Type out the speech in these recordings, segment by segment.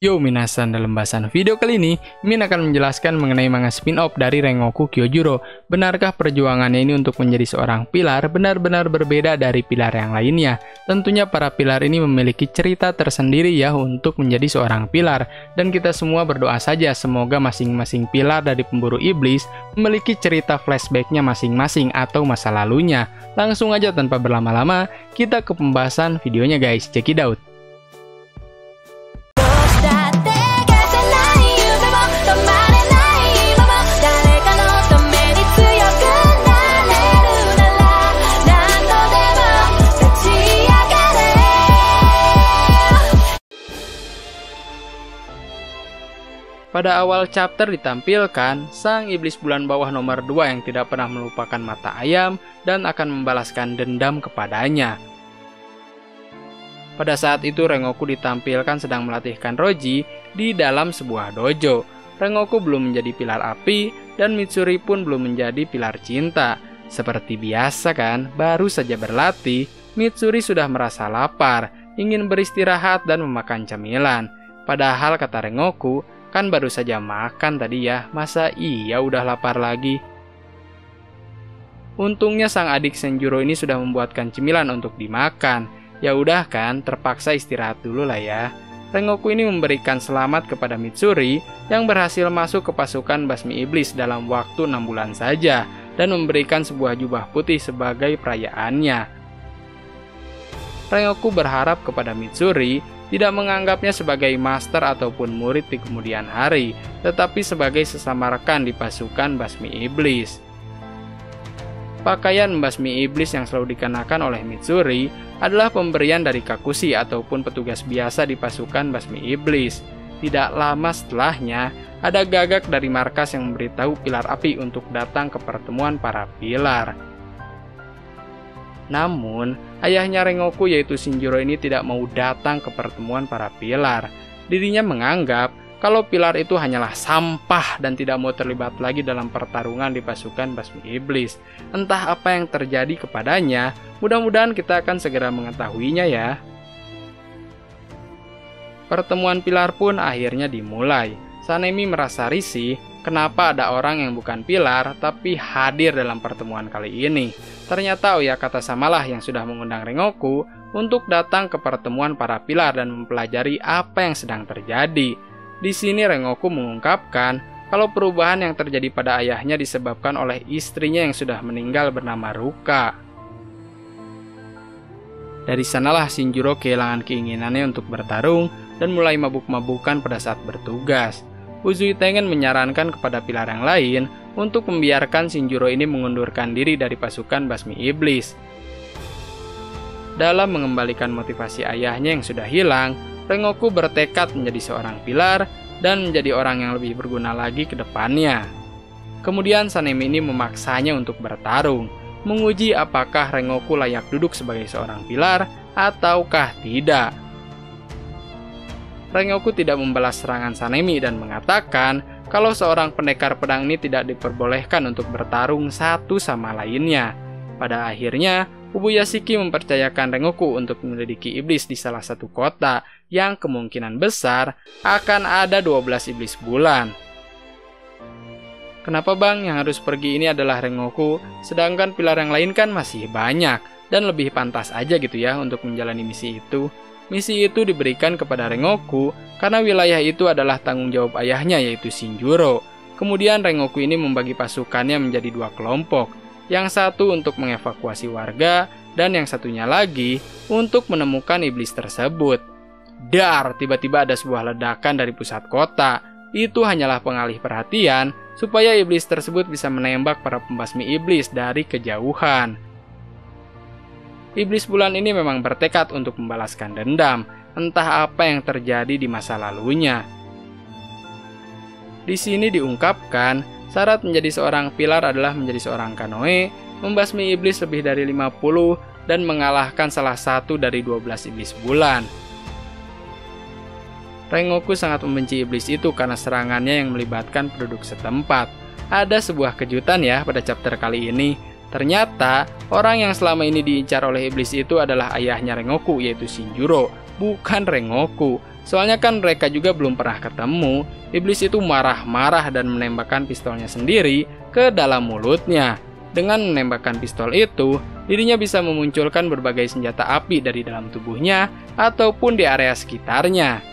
Yo minasan, dalam bahasan video kali ini, Min akan menjelaskan mengenai manga spin-off dari Rengoku Kyojuro. Benarkah perjuangannya ini untuk menjadi seorang pilar benar-benar berbeda dari pilar yang lainnya? Tentunya para pilar ini memiliki cerita tersendiri ya untuk menjadi seorang pilar. Dan kita semua berdoa saja semoga masing-masing pilar dari pemburu iblis memiliki cerita flashbacknya masing-masing atau masa lalunya. Langsung aja tanpa berlama-lama, kita ke pembahasan videonya guys, check it out. Pada awal chapter ditampilkan sang iblis bulan bawah nomor 2 yang tidak pernah melupakan mata ayam dan akan membalaskan dendam kepadanya. Pada saat itu Rengoku ditampilkan sedang melatihkan Roji di dalam sebuah dojo. Rengoku belum menjadi pilar api dan Mitsuri pun belum menjadi pilar cinta. Seperti biasa kan, baru saja berlatih, Mitsuri sudah merasa lapar, ingin beristirahat dan memakan cemilan. Padahal kata Rengoku, kan baru saja makan tadi ya, masa iya udah lapar lagi? Untungnya sang adik Senjuro ini sudah membuatkan cemilan untuk dimakan. Ya udah kan, terpaksa istirahat dulu lah ya. Rengoku ini memberikan selamat kepada Mitsuri yang berhasil masuk ke pasukan Basmi Iblis dalam waktu 6 bulan saja dan memberikan sebuah jubah putih sebagai perayaannya. Rengoku berharap kepada Mitsuri tidak menganggapnya sebagai master ataupun murid di kemudian hari, tetapi sebagai sesama rekan di pasukan Basmi Iblis. Pakaian Basmi Iblis yang selalu dikenakan oleh Mitsuri adalah pemberian dari Kakushi ataupun petugas biasa di pasukan Basmi Iblis. Tidak lama setelahnya, ada gagak dari markas yang memberitahu pilar api untuk datang ke pertemuan para pilar. Namun, ayahnya Rengoku yaitu Shinjiro ini tidak mau datang ke pertemuan para pilar. Dirinya menganggap kalau pilar itu hanyalah sampah dan tidak mau terlibat lagi dalam pertarungan di pasukan Basmi Iblis. Entah apa yang terjadi kepadanya, mudah-mudahan kita akan segera mengetahuinya ya. Pertemuan pilar pun akhirnya dimulai. Sanemi merasa risih, kenapa ada orang yang bukan pilar tapi hadir dalam pertemuan kali ini. Ternyata Oyakata samalah yang sudah mengundang Rengoku untuk datang ke pertemuan para pilar dan mempelajari apa yang sedang terjadi. Di sini Rengoku mengungkapkan kalau perubahan yang terjadi pada ayahnya disebabkan oleh istrinya yang sudah meninggal bernama Ruka. Dari sanalah Shinjiro kehilangan keinginannya untuk bertarung dan mulai mabuk-mabukan pada saat bertugas. Uzui Tengen menyarankan kepada pilar yang lain untuk membiarkan Shinjiro ini mengundurkan diri dari pasukan Basmi Iblis. Dalam mengembalikan motivasi ayahnya yang sudah hilang, Rengoku bertekad menjadi seorang pilar dan menjadi orang yang lebih berguna lagi ke depannya. Kemudian Sanemi ini memaksanya untuk bertarung, menguji apakah Rengoku layak duduk sebagai seorang pilar ataukah tidak. Rengoku tidak membalas serangan Sanemi dan mengatakan kalau seorang pendekar pedang ini tidak diperbolehkan untuk bertarung satu sama lainnya. Pada akhirnya, Ubuyashiki mempercayakan Rengoku untuk menyelidiki iblis di salah satu kota yang kemungkinan besar akan ada 12 iblis bulan. Kenapa bang yang harus pergi ini adalah Rengoku, sedangkan pilar yang lain kan masih banyak dan lebih pantas aja gitu ya untuk menjalani misi itu. Misi itu diberikan kepada Rengoku karena wilayah itu adalah tanggung jawab ayahnya yaitu Shinjuro. Kemudian Rengoku ini membagi pasukannya menjadi 2 kelompok. Yang satu untuk mengevakuasi warga dan yang satunya lagi untuk menemukan iblis tersebut. Dar, tiba-tiba ada sebuah ledakan dari pusat kota. Itu hanyalah pengalih perhatian supaya iblis tersebut bisa menembak para pembasmi iblis dari kejauhan. Iblis bulan ini memang bertekad untuk membalaskan dendam, entah apa yang terjadi di masa lalunya. Di sini diungkapkan, syarat menjadi seorang pilar adalah menjadi seorang kanoe, membasmi iblis lebih dari 50, dan mengalahkan salah satu dari 12 iblis bulan. Rengoku sangat membenci iblis itu karena serangannya yang melibatkan penduduk setempat. Ada sebuah kejutan ya pada chapter kali ini. Ternyata, orang yang selama ini diincar oleh iblis itu adalah ayahnya Rengoku, yaitu Shinjuro, bukan Rengoku. Soalnya kan mereka juga belum pernah ketemu. Iblis itu marah-marah dan menembakkan pistolnya sendiri ke dalam mulutnya. Dengan menembakkan pistol itu, dirinya bisa memunculkan berbagai senjata api dari dalam tubuhnya ataupun di area sekitarnya.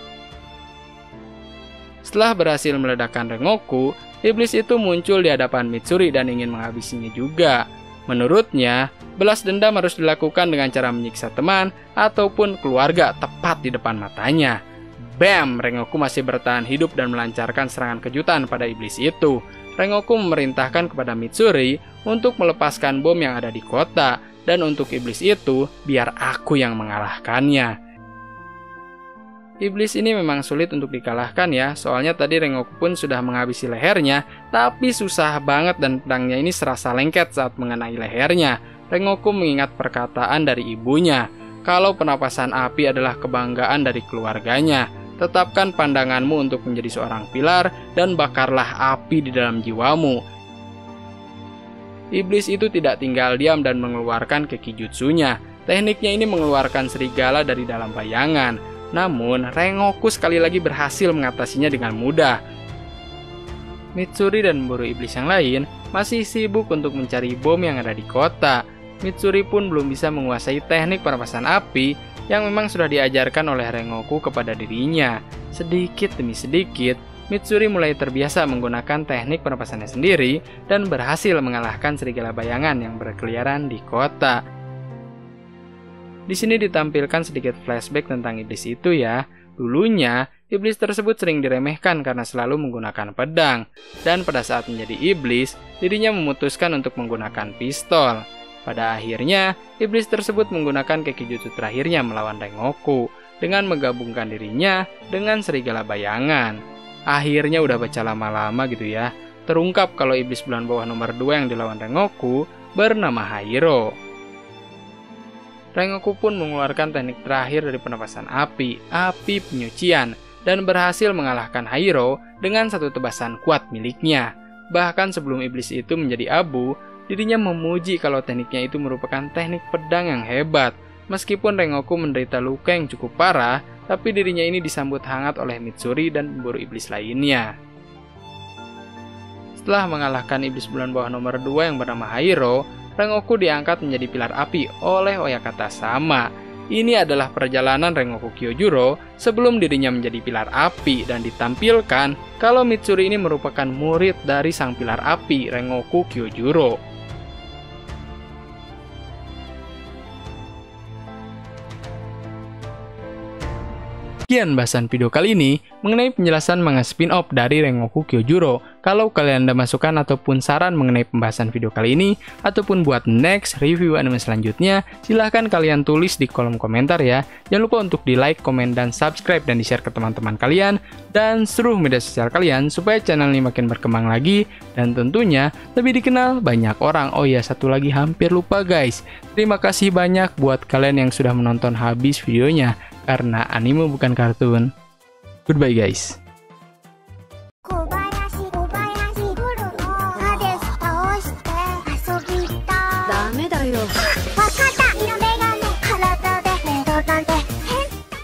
Setelah berhasil meledakkan Rengoku, iblis itu muncul di hadapan Mitsuri dan ingin menghabisinya juga. Menurutnya, belas dendam harus dilakukan dengan cara menyiksa teman ataupun keluarga tepat di depan matanya. Bam! Rengoku masih bertahan hidup dan melancarkan serangan kejutan pada iblis itu. Rengoku memerintahkan kepada Mitsuri untuk melepaskan bom yang ada di kota, dan untuk iblis itu, biar aku yang mengalahkannya. Iblis ini memang sulit untuk dikalahkan ya, soalnya tadi Rengoku pun sudah menghabisi lehernya, tapi susah banget dan pedangnya ini serasa lengket saat mengenai lehernya. Rengoku mengingat perkataan dari ibunya, kalau penapasan api adalah kebanggaan dari keluarganya. Tetapkan pandanganmu untuk menjadi seorang pilar dan bakarlah api di dalam jiwamu. Iblis itu tidak tinggal diam dan mengeluarkan kekijutsunya. Tekniknya ini mengeluarkan serigala dari dalam bayangan. Namun, Rengoku sekali lagi berhasil mengatasinya dengan mudah. Mitsuri dan pemburu iblis yang lain masih sibuk untuk mencari bom yang ada di kota. Mitsuri pun belum bisa menguasai teknik penapasan api yang memang sudah diajarkan oleh Rengoku kepada dirinya. Sedikit demi sedikit, Mitsuri mulai terbiasa menggunakan teknik penapasannya sendiri dan berhasil mengalahkan serigala bayangan yang berkeliaran di kota. Di sini ditampilkan sedikit flashback tentang iblis itu ya. Dulunya, iblis tersebut sering diremehkan karena selalu menggunakan pedang. Dan pada saat menjadi iblis, dirinya memutuskan untuk menggunakan pistol. Pada akhirnya, iblis tersebut menggunakan kekijutsu terakhirnya melawan Rengoku dengan menggabungkan dirinya dengan serigala bayangan. Akhirnya udah baca lama-lama gitu ya, terungkap kalau iblis bulan bawah nomor 2 yang dilawan Rengoku bernama Hairo. Rengoku pun mengeluarkan teknik terakhir dari penapasan api penyucian, dan berhasil mengalahkan Hairo dengan satu tebasan kuat miliknya. Bahkan sebelum iblis itu menjadi abu, dirinya memuji kalau tekniknya itu merupakan teknik pedang yang hebat. Meskipun Rengoku menderita luka yang cukup parah, tapi dirinya ini disambut hangat oleh Mitsuri dan pemburu iblis lainnya. Setelah mengalahkan iblis bulan bawah nomor 2 yang bernama Hairo, Rengoku diangkat menjadi pilar api oleh Oyakata Sama. Ini adalah perjalanan Rengoku Kyojuro sebelum dirinya menjadi pilar api, dan ditampilkan kalau Mitsuri ini merupakan murid dari sang pilar api Rengoku Kyojuro. Sekian bahasan video kali ini mengenai penjelasan manga spin-off dari Rengoku Kyojuro. Kalau kalian ada masukan ataupun saran mengenai pembahasan video kali ini, ataupun buat next review anime selanjutnya, silahkan kalian tulis di kolom komentar ya. Jangan lupa untuk di like, komen, dan subscribe, dan di share ke teman-teman kalian, dan seluruh media sosial kalian, supaya channel ini makin berkembang lagi, dan tentunya lebih dikenal banyak orang. Oh ya, satu lagi hampir lupa guys, terima kasih banyak buat kalian yang sudah menonton habis videonya, karena anime bukan kartun. Goodbye guys.